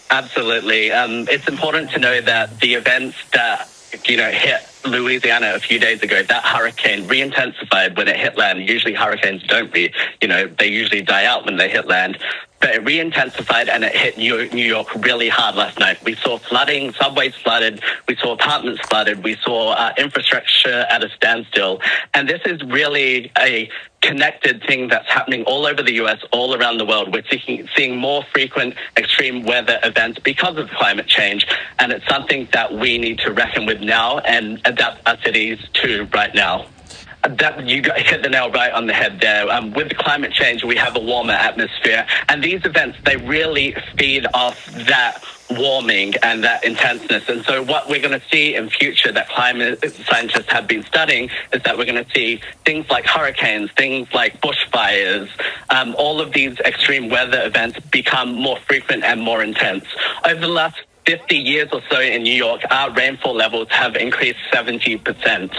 Absolutely. It's important to know that the events that, hit Louisiana a few days ago, that hurricane re-intensified when it hit land. Usually hurricanes don't they usually die out when they hit land. But it re-intensified and it hit New York really hard last night. We saw flooding, subways flooded, we saw apartments flooded, we saw infrastructure at a standstill. And this is really a connected thing that's happening all over the US, all around the world. We're seeing more frequent extreme weather events because of climate change. And it's something that we need to reckon with now and adapt our cities to right now. That you hit the nail right on the head there. With climate change, we have a warmer atmosphere, and these events, they really feed off that warming and that intenseness. And so what we're going to see in future that climate scientists have been studying is that we're going to see things like hurricanes, things like bushfires, all of these extreme weather events become more frequent and more intense. Over the last 50 years or so in New York, our rainfall levels have increased 70%.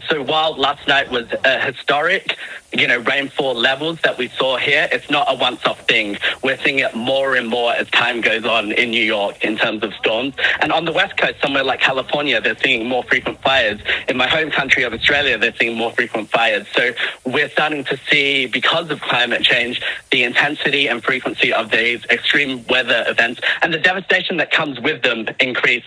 So while last night was a historic, rainfall levels that we saw here, it's not a once-off thing. We're seeing it more and more as time goes on in New York in terms of storms. And on the West Coast, somewhere like California, they're seeing more frequent fires. In my home country of Australia, they're seeing more frequent fires. So we're starting to see, because of climate change, the intensity and frequency of these extreme weather events and the devastation that comes with them increase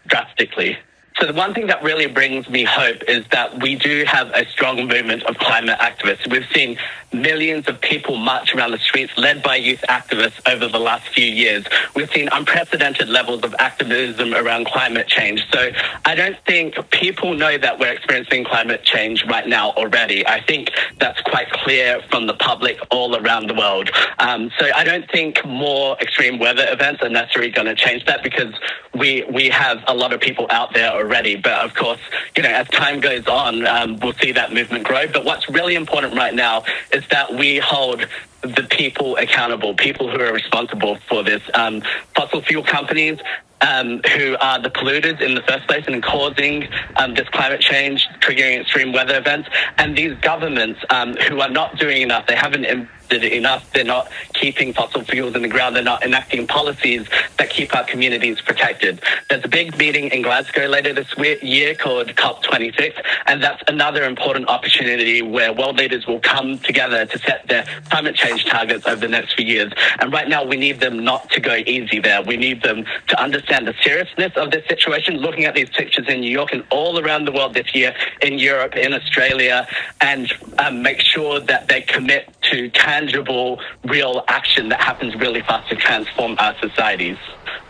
drastically. So the one thing that really brings me hope is that we do have a strong movement of climate activists. We've seen millions of people march around the streets led by youth activists over the last few years. We've seen unprecedented levels of activism around climate change. So I don't think people know that we're experiencing climate change right now already. I think that's quite clear from the public all around the world. So I don't think more extreme weather events are necessarily going to change that, because we have a lot of people out there already. But of course, as time goes on, we'll see that movement grow. But what's really important right now is that we hold the people accountable, people who are responsible for this. Fossil fuel companies who are the polluters in the first place and causing this climate change, triggering extreme weather events, and these governments who are not doing enough. They haven't did enough. They're not keeping fossil fuels in the ground. They're not enacting policies that keep our communities protected. There's a big meeting in Glasgow later this year called COP26, and that's another important opportunity where world leaders will come together to set their climate change targets over the next few years. And right now, we need them not to go easy there. We need them to understand the seriousness of this situation, looking at these pictures in New York and all around the world this year, in Europe, in Australia, and make sure that they commit to tangible, real action that happens really fast to transform our societies.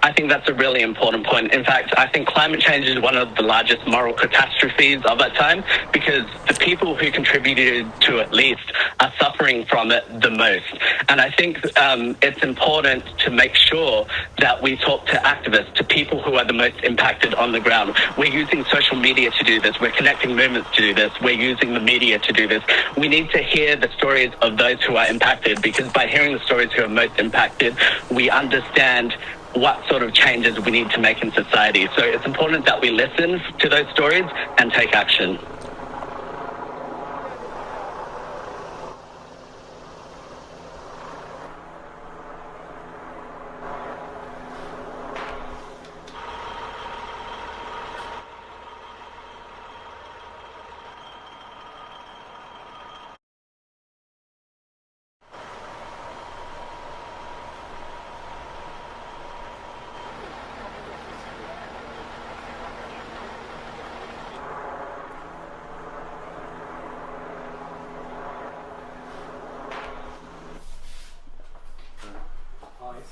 I think that's a really important point. In fact, I think climate change is one of the largest moral catastrophes of our time, because the people who contributed to it least are suffering from it the most. And I think it's important to make sure that we talk to activists, to people who are the most impacted on the ground. We're using social media to do this. We're connecting movements to do this. We're using the media to do this. We need to hear the stories of those who are impacted, because by hearing the stories who are most impacted, we understand what sort of changes we need to make in society. So it's important that we listen to those stories and take action.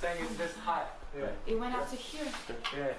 Saying it's this high. Yeah. It went up to here. Yeah.